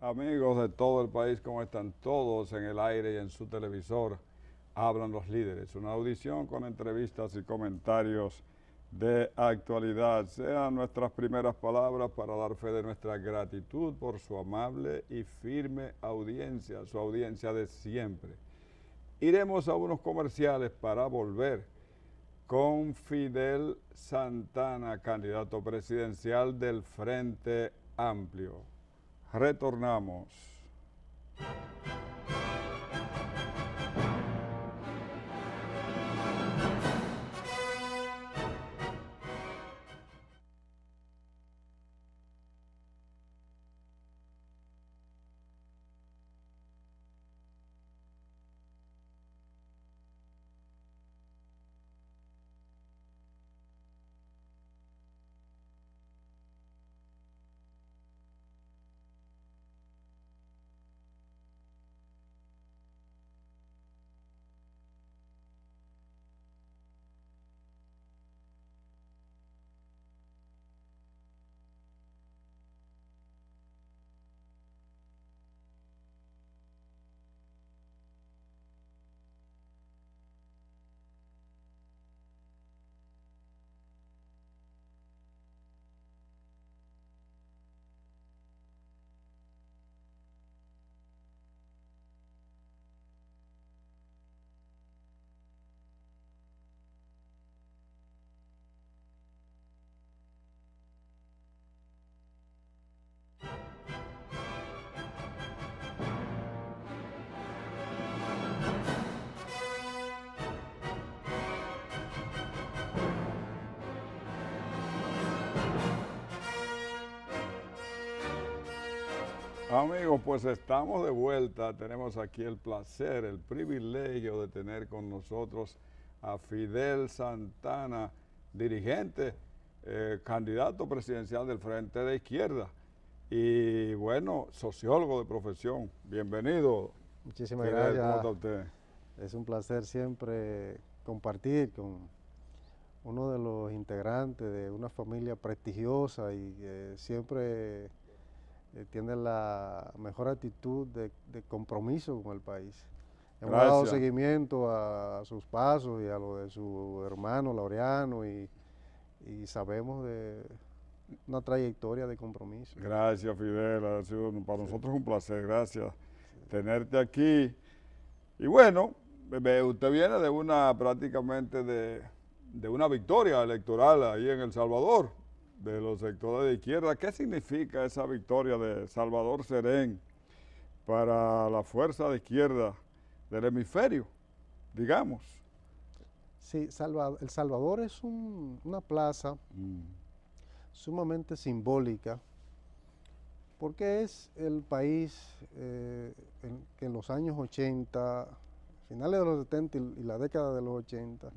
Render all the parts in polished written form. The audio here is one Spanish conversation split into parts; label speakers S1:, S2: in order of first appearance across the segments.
S1: Amigos de todo el país, ¿cómo están todos en el aire y en su televisor? Hablan los líderes, una audición con entrevistas y comentarios de actualidad. Sean nuestras primeras palabras para dar fe de nuestra gratitud por su amable y firme audiencia, su audiencia de siempre. Iremos a unos comerciales para volver con Fidel Santana, candidato presidencial del Frente Amplio. Retornamos. Amigos, pues estamos de vuelta. Tenemos aquí el placer, el privilegio de tener con nosotros a Fidel Santana, dirigente, candidato presidencial del Frente de Izquierda y, bueno, sociólogo de profesión. Bienvenido.
S2: Muchísimas
S1: Fidel,
S2: gracias.
S1: ¿cómo está usted?
S2: Es un placer siempre compartir con uno de los integrantes de una familia prestigiosa y que siempre tiene la mejor actitud de compromiso con el país. Hemos dado
S1: Gracias.
S2: seguimiento a sus pasos y a lo de su hermano Laureano y sabemos de una trayectoria de compromiso.
S1: Gracias, Fidel. Ha sido para nosotros un placer. Gracias tenerte aquí. Y bueno, usted viene de una prácticamente de una victoria electoral ahí en El Salvador, de los sectores de izquierda. ¿Qué significa esa victoria de Salvador Serén para la fuerza de izquierda del hemisferio, digamos?
S2: Sí, El Salvador es una plaza sumamente simbólica porque es el país que en los años 80, finales de los 70 y la década de los 80,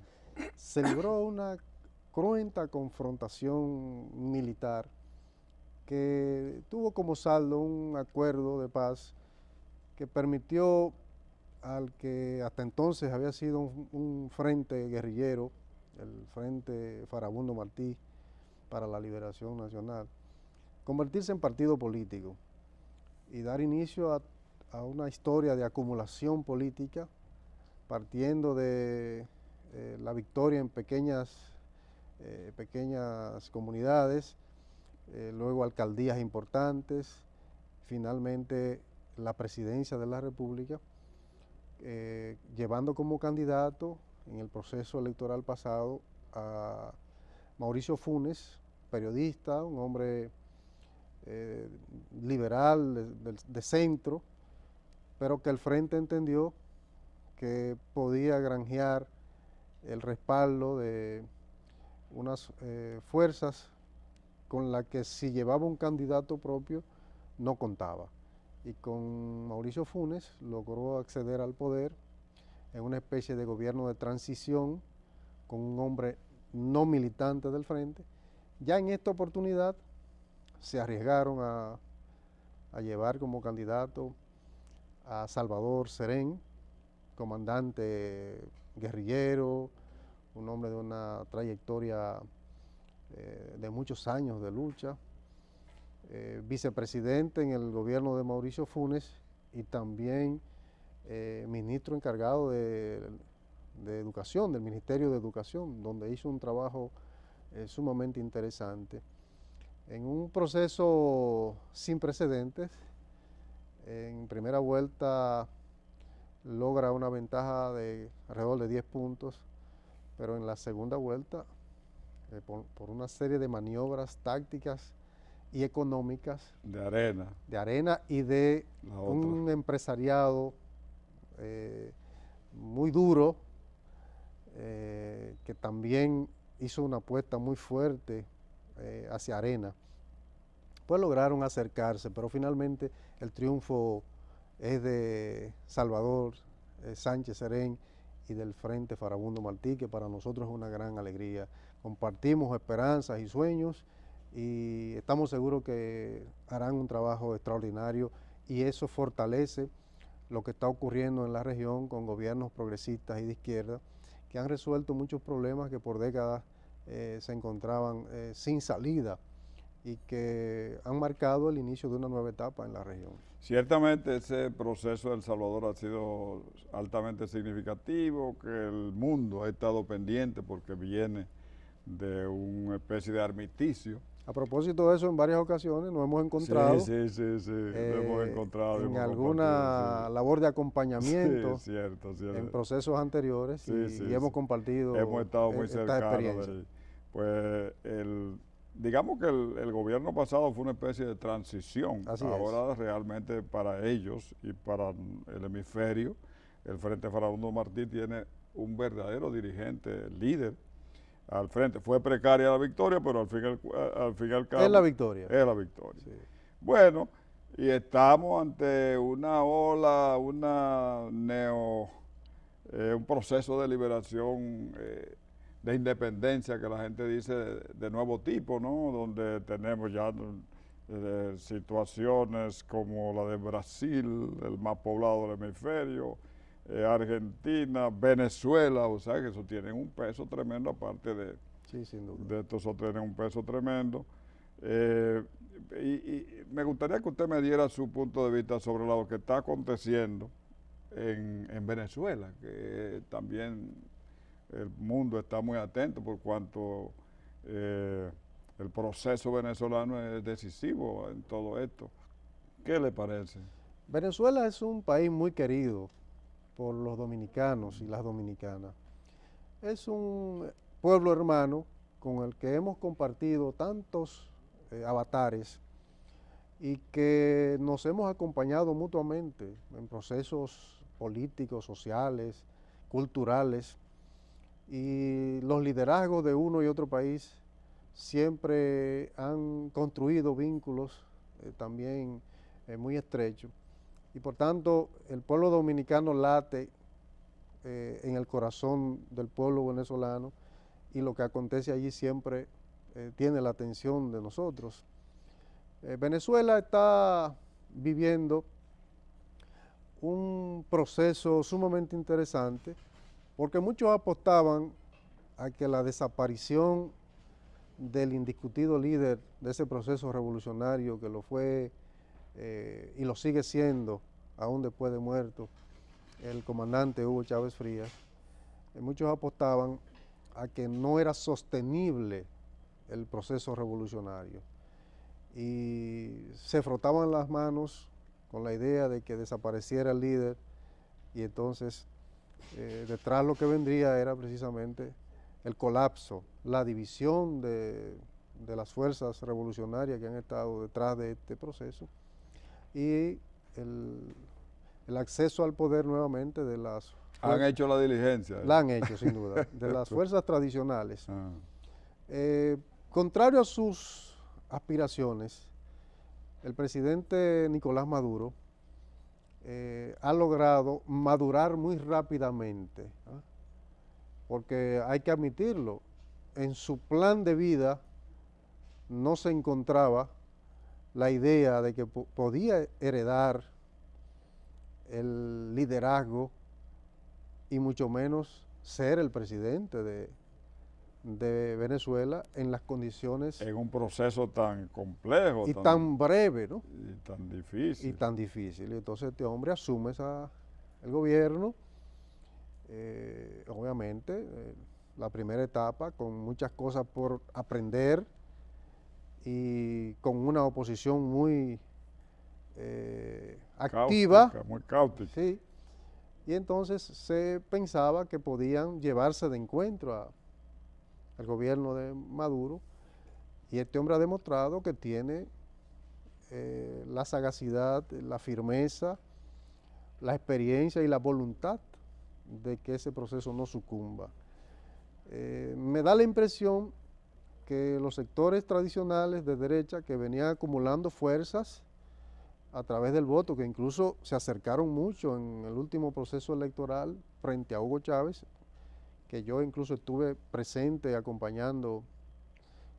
S2: se libró una cruenta confrontación militar que tuvo como saldo un acuerdo de paz que permitió al que hasta entonces había sido un frente guerrillero, el Frente Farabundo Martí para la Liberación Nacional, convertirse en partido político y dar inicio a una historia de acumulación política partiendo de la victoria en pequeñas comunidades, luego alcaldías importantes, finalmente la presidencia de la República, llevando como candidato en el proceso electoral pasado a Mauricio Funes, periodista, un hombre liberal, de centro, pero que el Frente entendió que podía granjear el respaldo de unas fuerzas con las que si llevaba un candidato propio no contaba. Y con Mauricio Funes logró acceder al poder en una especie de gobierno de transición con un hombre no militante del Frente. Ya en esta oportunidad se arriesgaron a llevar como candidato a Salvador Serén, comandante guerrillero, un hombre de una trayectoria de muchos años de lucha, vicepresidente en el gobierno de Mauricio Funes y también ministro encargado de Educación, del Ministerio de Educación, donde hizo un trabajo sumamente interesante. En un proceso sin precedentes, en primera vuelta logra una ventaja de alrededor de 10 puntos, pero en la segunda vuelta, por una serie de maniobras tácticas y económicas,
S1: de arena
S2: y de un empresariado muy duro, que también hizo una apuesta muy fuerte hacia Arena, pues lograron acercarse, pero finalmente el triunfo es de Salvador Sánchez Serén y del Frente Farabundo Martí, que para nosotros es una gran alegría. Compartimos esperanzas y sueños y estamos seguros que harán un trabajo extraordinario y eso fortalece lo que está ocurriendo en la región con gobiernos progresistas y de izquierda que han resuelto muchos problemas que por décadas se encontraban sin salida y que han marcado el inicio de una nueva etapa en la región.
S1: Ciertamente ese proceso de El Salvador ha sido altamente significativo, que el mundo ha estado pendiente porque viene de una especie de armisticio.
S2: A propósito de eso, en varias ocasiones nos hemos encontrado.
S1: Sí, lo hemos encontrado.
S2: En alguna labor de acompañamiento.
S1: Sí, cierto.
S2: En procesos anteriores y hemos compartido.
S1: Hemos estado muy cercanos de ahí. Pues digamos que el gobierno pasado fue una especie de transición. Ahora realmente para ellos y para el hemisferio, el Frente Farabundo Martí tiene un verdadero dirigente, líder al frente. Fue precaria la victoria, pero al fin y al cabo...
S2: Es la victoria.
S1: Es la victoria.
S2: Sí.
S1: Bueno, y estamos ante una ola, un proceso de liberación, de independencia que la gente dice de nuevo tipo, ¿no? Donde tenemos ya situaciones como la de Brasil, el más poblado del hemisferio, Argentina, Venezuela, o sea que eso tiene un peso tremendo aparte de...
S2: Sí, sin duda.
S1: De estos tienen un peso tremendo. Y me gustaría que usted me diera su punto de vista sobre lo que está aconteciendo en Venezuela, que también el mundo está muy atento por cuanto el proceso venezolano es decisivo en todo esto. ¿Qué le parece?
S2: Venezuela es un país muy querido por los dominicanos y las dominicanas. Es un pueblo hermano con el que hemos compartido tantos avatares y que nos hemos acompañado mutuamente en procesos políticos, sociales, culturales, y los liderazgos de uno y otro país siempre han construido vínculos también muy estrechos. Y por tanto, el pueblo dominicano late en el corazón del pueblo venezolano y lo que acontece allí siempre tiene la atención de nosotros. Venezuela está viviendo un proceso sumamente interesante porque muchos apostaban a que la desaparición del indiscutido líder de ese proceso revolucionario que lo fue y lo sigue siendo, aún después de muerto, el comandante Hugo Chávez Frías, muchos apostaban a que no era sostenible el proceso revolucionario y se frotaban las manos con la idea de que desapareciera el líder y entonces detrás lo que vendría era precisamente el colapso, la división de las fuerzas revolucionarias que han estado detrás de este proceso y el acceso al poder nuevamente de las...
S1: ¿Han hecho la diligencia?
S2: La han hecho, sin duda, de las fuerzas tradicionales. Contrario a sus aspiraciones, el presidente Nicolás Maduro ha logrado madurar muy rápidamente, porque hay que admitirlo, en su plan de vida no se encontraba la idea de que podía heredar el liderazgo y mucho menos ser el presidente de Venezuela en las condiciones
S1: En un proceso tan complejo
S2: y tan breve, ¿no?
S1: y tan difícil.
S2: Y tan difícil. Entonces este hombre asume el gobierno, obviamente, la primera etapa con muchas cosas por aprender y con una oposición muy activa.
S1: Cáustica, muy cáustica.
S2: Sí, y entonces se pensaba que podían llevarse de encuentro al gobierno de Maduro, y este hombre ha demostrado que tiene la sagacidad, la firmeza, la experiencia y la voluntad de que ese proceso no sucumba. Me da la impresión que los sectores tradicionales de derecha que venían acumulando fuerzas a través del voto, que incluso se acercaron mucho en el último proceso electoral frente a Hugo Chávez, que yo incluso estuve presente acompañando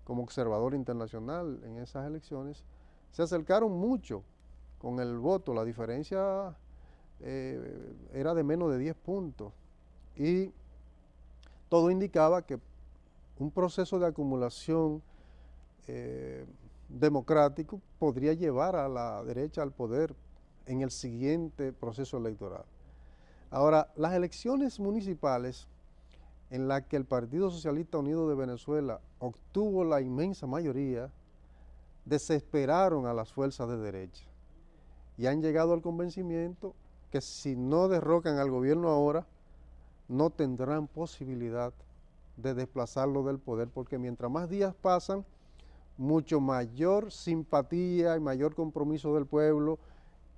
S2: como observador internacional en esas elecciones, se acercaron mucho con el voto. La diferencia era de menos de 10 puntos y todo indicaba que un proceso de acumulación democrático podría llevar a la derecha al poder en el siguiente proceso electoral. Ahora, las elecciones municipales en las que el Partido Socialista Unido de Venezuela obtuvo la inmensa mayoría, desesperaron a las fuerzas de derecha y han llegado al convencimiento que si no derrocan al gobierno ahora, no tendrán posibilidad de desplazarlo del poder, porque mientras más días pasan, mucho mayor simpatía y mayor compromiso del pueblo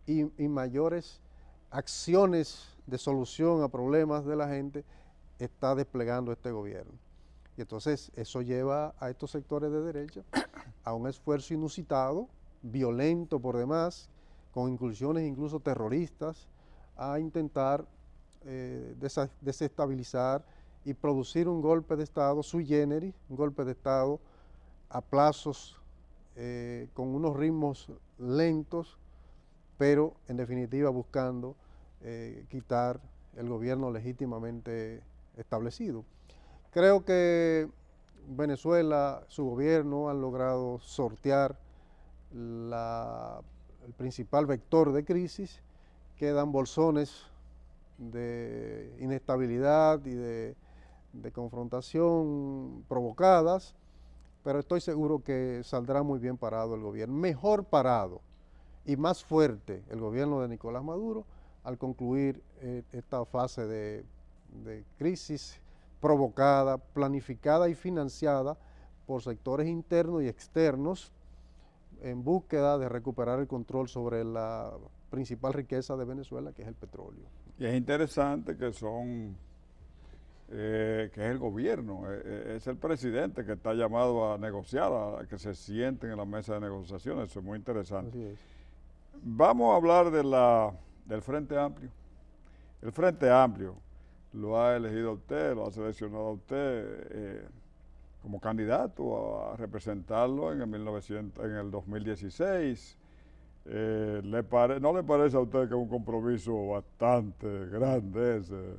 S2: y mayores acciones de solución a problemas de la gente está desplegando este gobierno. Y entonces eso lleva a estos sectores de derecha a un esfuerzo inusitado, violento por demás, con incursiones incluso terroristas, a intentar desestabilizar y producir un golpe de Estado sui generis, un golpe de Estado a plazos, con unos ritmos lentos, pero en definitiva buscando quitar el gobierno legítimamente establecido. Creo que Venezuela, su gobierno, han logrado sortear el principal vector de crisis. Quedan bolsones de inestabilidad y de confrontación provocadas, pero estoy seguro que saldrá muy bien parado el gobierno, mejor parado y más fuerte el gobierno de Nicolás Maduro al concluir esta fase de crisis provocada, planificada y financiada por sectores internos y externos en búsqueda de recuperar el control sobre la principal riqueza de Venezuela, que es el petróleo.
S1: Y es interesante que que es el gobierno, es el presidente que está llamado a negociar, a que se sienten en la mesa de negociaciones. Eso es muy interesante.
S2: Así es.
S1: Vamos a hablar del Frente Amplio. El Frente Amplio lo ha elegido a usted, lo ha seleccionado a usted como candidato a representarlo en el 2016. ¿No le parece a usted que es un compromiso bastante grande ese,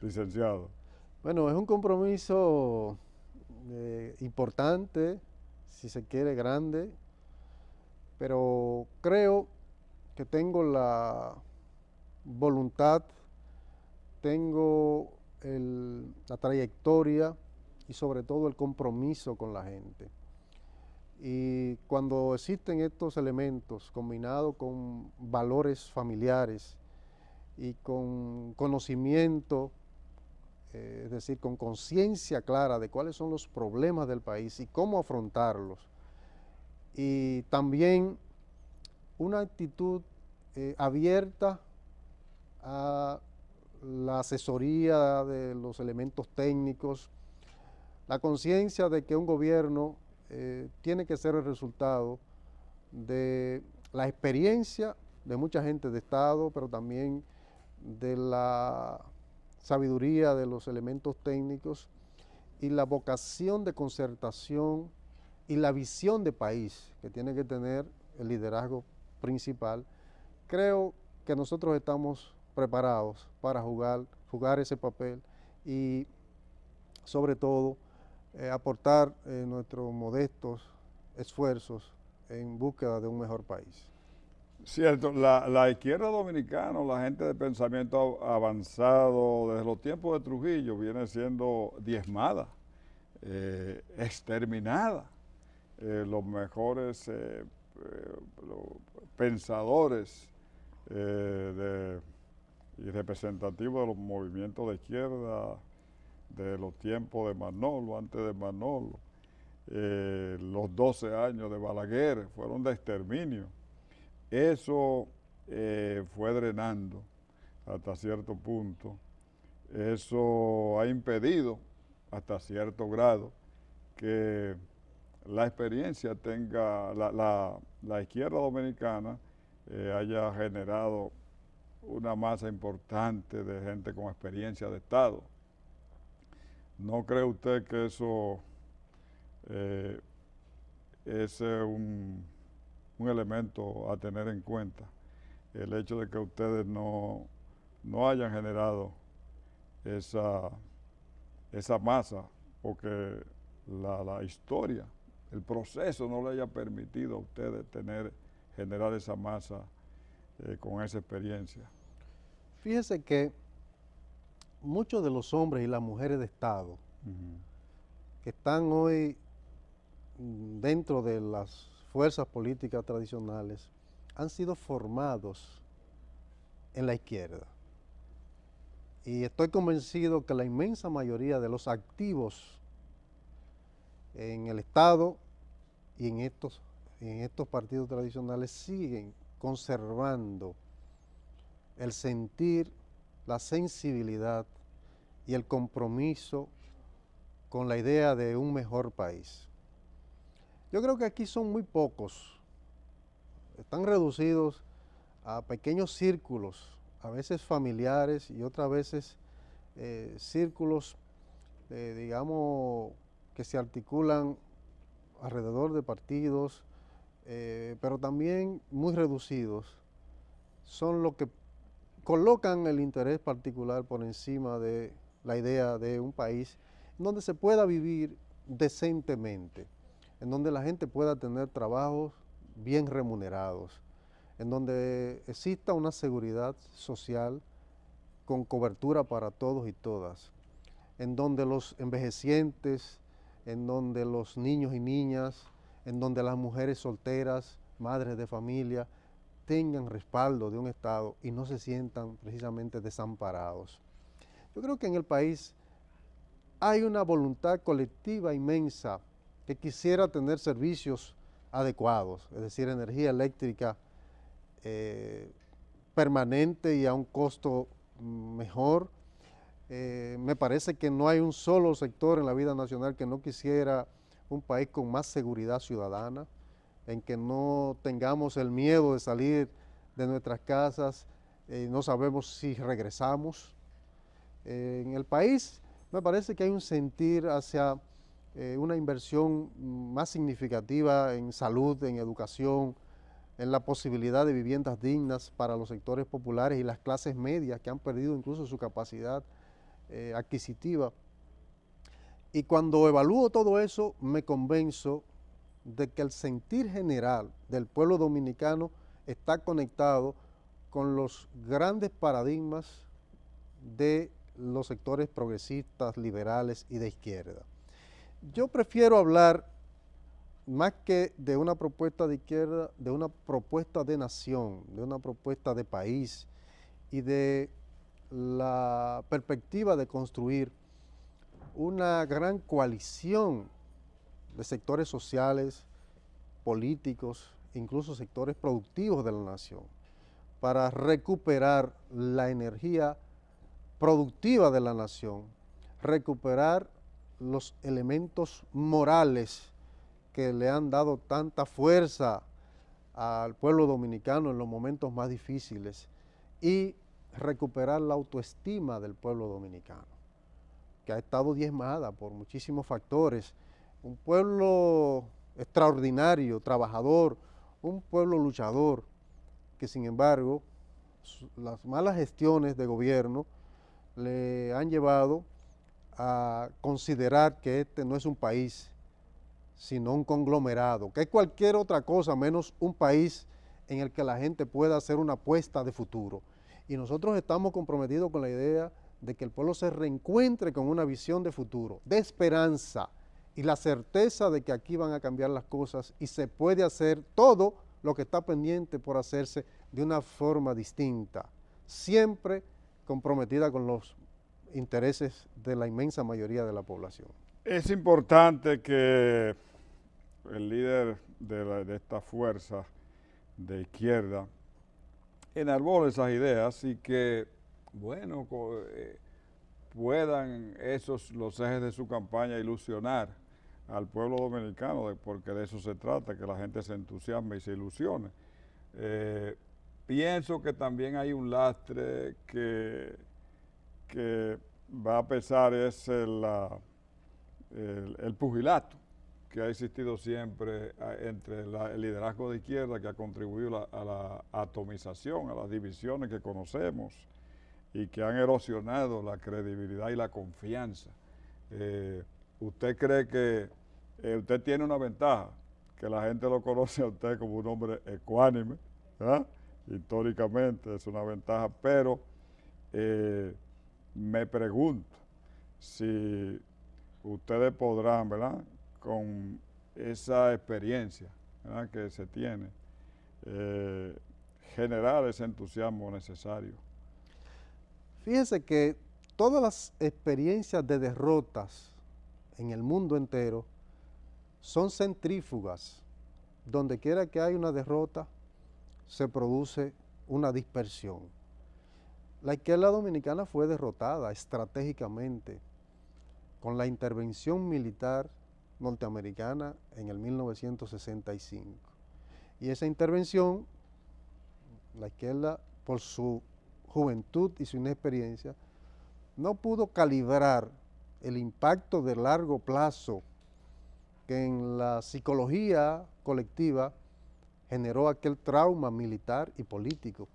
S1: licenciado?
S2: Bueno, es un compromiso importante, si se quiere grande, pero creo que tengo la voluntad, tengo la trayectoria y sobre todo el compromiso con la gente. Y cuando existen estos elementos combinados con valores familiares y con conocimiento, es decir, con conciencia clara de cuáles son los problemas del país y cómo afrontarlos, y también una actitud abierta a la asesoría de los elementos técnicos, la conciencia de que un gobierno tiene que ser el resultado de la experiencia de mucha gente de Estado, pero también de la sabiduría de los elementos técnicos y la vocación de concertación y la visión de país que tiene que tener el liderazgo principal. Creo que nosotros estamos preparados para jugar ese papel y sobre todo aportar nuestros modestos esfuerzos en búsqueda de un mejor país.
S1: Cierto, la izquierda dominicana, la gente de pensamiento avanzado desde los tiempos de Trujillo viene siendo diezmada, exterminada. Los mejores pensadores y representativos de los movimientos de izquierda de los tiempos de Manolo, antes de Manolo, los 12 años de Balaguer fueron de exterminio. Eso fue drenando hasta cierto punto. Eso ha impedido hasta cierto grado que la experiencia tenga, la izquierda dominicana haya generado una masa importante de gente con experiencia de Estado. ¿No cree usted que eso es un elemento a tener en cuenta? El hecho de que ustedes no hayan generado esa masa, porque la historia, el proceso no le haya permitido a ustedes generar esa masa con esa experiencia.
S2: Fíjese que muchos de los hombres y las mujeres de Estado que están hoy dentro de las fuerzas políticas tradicionales han sido formados en la izquierda. Y estoy convencido que la inmensa mayoría de los activos en el Estado y en estos partidos tradicionales siguen conservando el sentir, la sensibilidad y el compromiso con la idea de un mejor país. Yo creo que aquí son muy pocos, están reducidos a pequeños círculos, a veces familiares y otras veces círculos, digamos, que se articulan alrededor de partidos, pero también muy reducidos. Son los que colocan el interés particular por encima de la idea de un país en donde se pueda vivir decentemente, en donde la gente pueda tener trabajos bien remunerados, en donde exista una seguridad social con cobertura para todos y todas, en donde los envejecientes, en donde los niños y niñas, en donde las mujeres solteras, madres de familia, tengan respaldo de un Estado y no se sientan precisamente desamparados. Yo creo que en el país hay una voluntad colectiva inmensa que quisiera tener servicios adecuados, es decir, energía eléctrica permanente y a un costo mejor. Me parece que no hay un solo sector en la vida nacional que no quisiera un país con más seguridad ciudadana, en que no tengamos el miedo de salir de nuestras casas, no sabemos si regresamos. En el país me parece que hay un sentir hacia una inversión más significativa en salud, en educación, en la posibilidad de viviendas dignas para los sectores populares y las clases medias que han perdido incluso su capacidad adquisitiva. Y cuando evalúo todo eso, me convenzo de que el sentir general del pueblo dominicano está conectado con los grandes paradigmas de los sectores progresistas, liberales y de izquierda. Yo prefiero hablar más que de una propuesta de izquierda, de una propuesta de nación, de una propuesta de país y de la perspectiva de construir una gran coalición de sectores sociales, políticos, incluso sectores productivos de la nación, para recuperar la energía productiva de la nación, recuperar los elementos morales que le han dado tanta fuerza al pueblo dominicano en los momentos más difíciles y recuperar la autoestima del pueblo dominicano, que ha estado diezmada por muchísimos factores. Un pueblo extraordinario, trabajador, un pueblo luchador, que sin embargo las malas gestiones de gobierno le han llevado a considerar que este no es un país, sino un conglomerado, que es cualquier otra cosa menos un país en el que la gente pueda hacer una apuesta de futuro. Y nosotros estamos comprometidos con la idea de que el pueblo se reencuentre con una visión de futuro, de esperanza y la certeza de que aquí van a cambiar las cosas y se puede hacer todo lo que está pendiente por hacerse de una forma distinta, siempre comprometida con los intereses de la inmensa mayoría de la población.
S1: Es importante que el líder de esta fuerza de izquierda enarbole esas ideas y que, bueno, puedan los ejes de su campaña ilusionar al pueblo dominicano, porque de eso se trata, que la gente se entusiasme y se ilusione. Pienso que también hay un lastre que va a pesar, es el pugilato que ha existido siempre entre el liderazgo de izquierda, que ha contribuido a la atomización, a las divisiones que conocemos y que han erosionado la credibilidad y la confianza. ¿Usted cree que usted tiene una ventaja? Que la gente lo conoce a usted como un hombre ecuánime, ¿verdad? Históricamente es una ventaja, pero me pregunto si ustedes podrán, ¿verdad?, con esa experiencia, ¿verdad?, que se tiene, generar ese entusiasmo necesario.
S2: Fíjese que todas las experiencias de derrotas en el mundo entero son centrífugas. Donde quiera que hay una derrota, se produce una dispersión. La izquierda dominicana fue derrotada estratégicamente con la intervención militar norteamericana en el 1965. Y esa intervención, la izquierda, por su juventud y su inexperiencia, no pudo calibrar el impacto de largo plazo que en la psicología colectiva generó aquel trauma militar y político.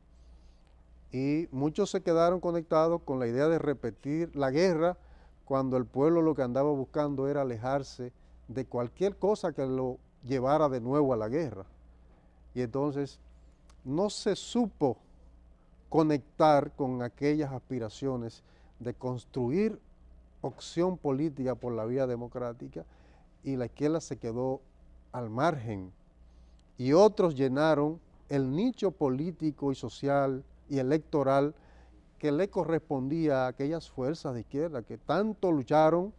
S2: Y muchos se quedaron conectados con la idea de repetir la guerra cuando el pueblo lo que andaba buscando era alejarse de cualquier cosa que lo llevara de nuevo a la guerra. Y entonces no se supo conectar con aquellas aspiraciones de construir opción política por la vía democrática, y la izquierda se quedó al margen. Y otros llenaron el nicho político y social y electoral que le correspondía a aquellas fuerzas de izquierda que tanto lucharon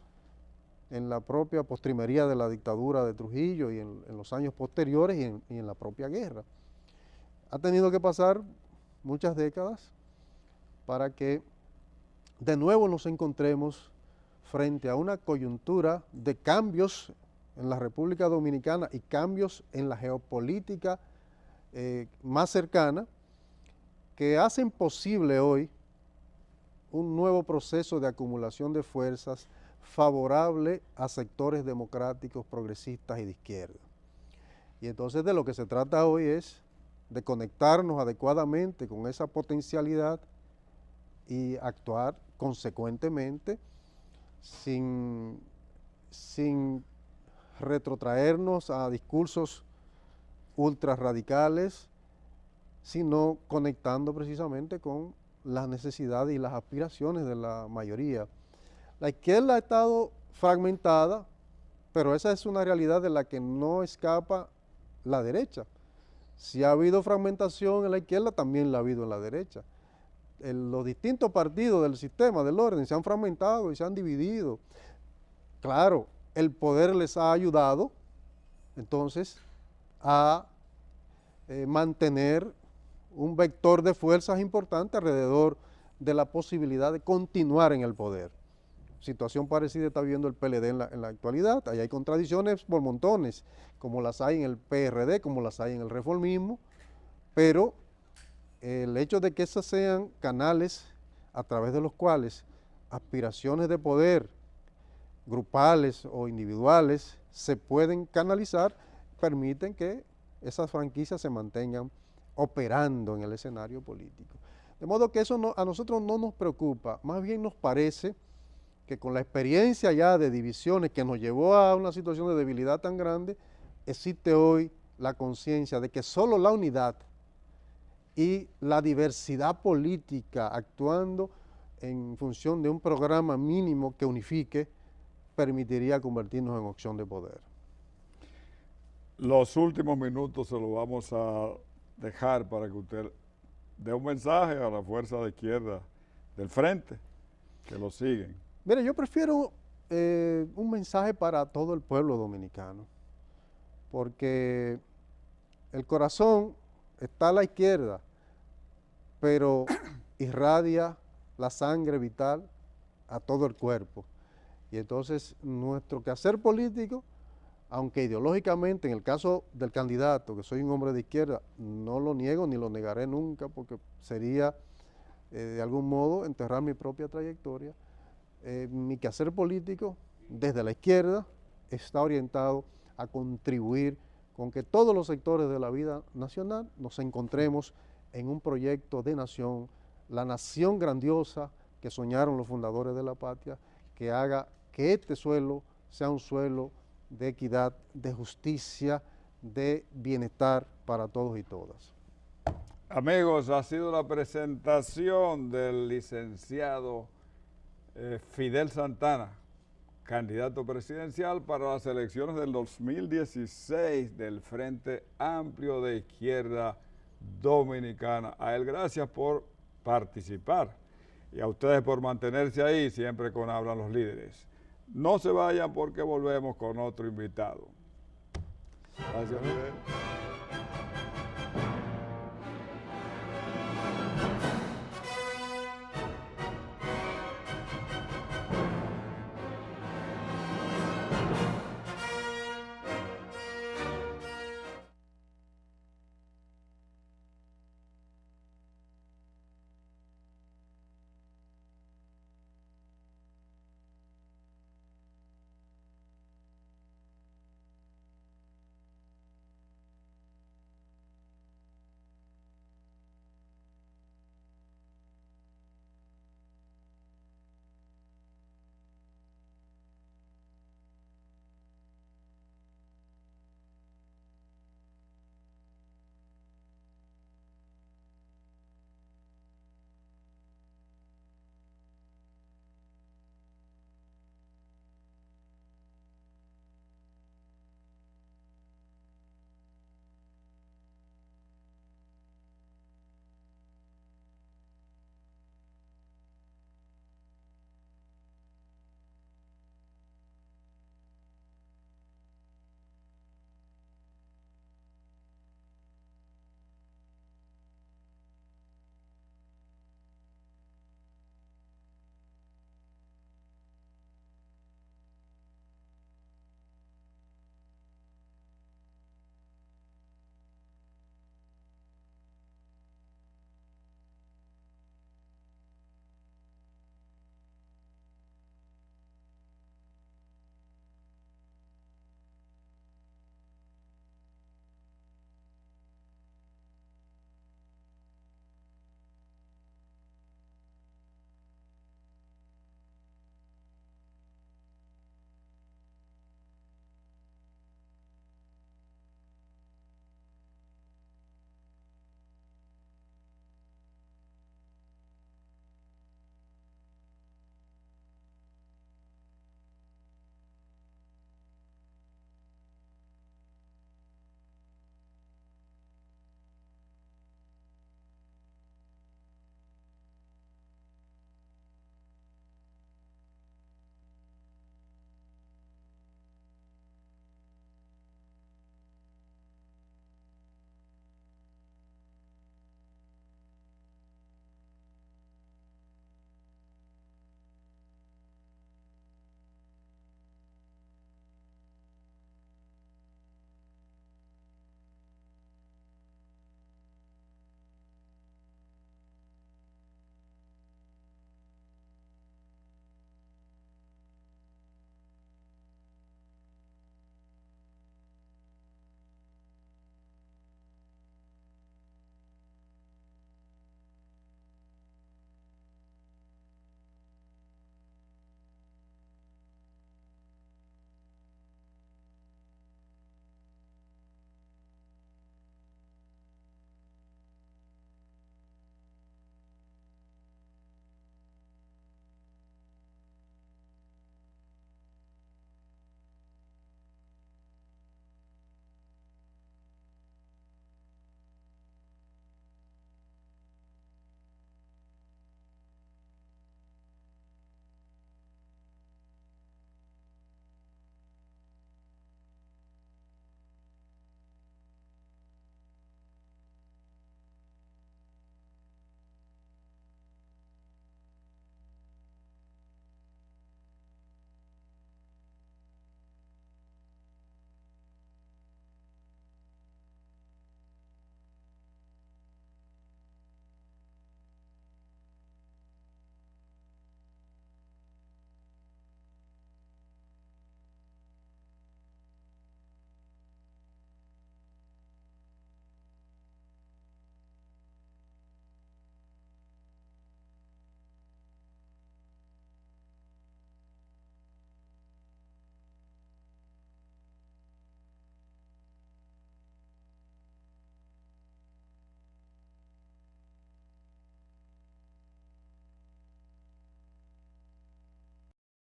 S2: en la propia postrimería de la dictadura de Trujillo y en los años posteriores y en la propia guerra. Ha tenido que pasar muchas décadas para que de nuevo nos encontremos frente a una coyuntura de cambios en la República Dominicana y cambios en la geopolítica más cercana, que hacen posible hoy un nuevo proceso de acumulación de fuerzas favorable a sectores democráticos, progresistas y de izquierda. Y entonces de lo que se trata hoy es de conectarnos adecuadamente con esa potencialidad y actuar consecuentemente sin retrotraernos a discursos ultra radicales, sino conectando precisamente con las necesidades y las aspiraciones de la mayoría. La izquierda ha estado fragmentada, pero esa es una realidad de la que no escapa la derecha. Si ha habido fragmentación en la izquierda, también la ha habido en la derecha. Los distintos partidos del sistema, del orden, se han fragmentado y se han dividido. Claro, el poder les ha ayudado, entonces, a mantener un vector de fuerzas importante alrededor de la posibilidad de continuar en el poder. Situación parecida está viviendo el PLD en la actualidad. Ahí hay contradicciones por montones, como las hay en el PRD, como las hay en el reformismo, pero el hecho de que esas sean canales a través de los cuales aspiraciones de poder grupales o individuales se pueden canalizar, permiten que esas franquicias se mantengan operando en el escenario político. De modo que eso a nosotros no nos preocupa, más bien nos parece que con la experiencia ya de divisiones que nos llevó a una situación de debilidad tan grande, existe hoy la conciencia de que solo la unidad y la diversidad política actuando en función de un programa mínimo que unifique permitiría convertirnos en opción de poder.
S1: Los últimos minutos se los vamos a dejar para que usted dé un mensaje a la fuerza de izquierda del frente, que lo siguen.
S2: Mire, yo prefiero un mensaje para todo el pueblo dominicano, porque el corazón está a la izquierda, pero irradia la sangre vital a todo el cuerpo. Y entonces nuestro quehacer político, aunque ideológicamente en el caso del candidato, que soy un hombre de izquierda, no lo niego ni lo negaré nunca, porque sería de algún modo enterrar mi propia trayectoria, mi quehacer político desde la izquierda está orientado a contribuir con que todos los sectores de la vida nacional nos encontremos en un proyecto de nación, la nación grandiosa que soñaron los fundadores de la patria, que haga que este suelo sea un suelo de equidad, de justicia, de bienestar para todos y todas.
S1: Amigos, ha sido la presentación del licenciado Fidel Santana, candidato presidencial para las elecciones del 2016 del Frente Amplio de Izquierda Dominicana. A él gracias por participar y a ustedes por mantenerse ahí siempre con Hablan los Líderes. No se vayan porque volvemos con otro invitado. Gracias, Fidel.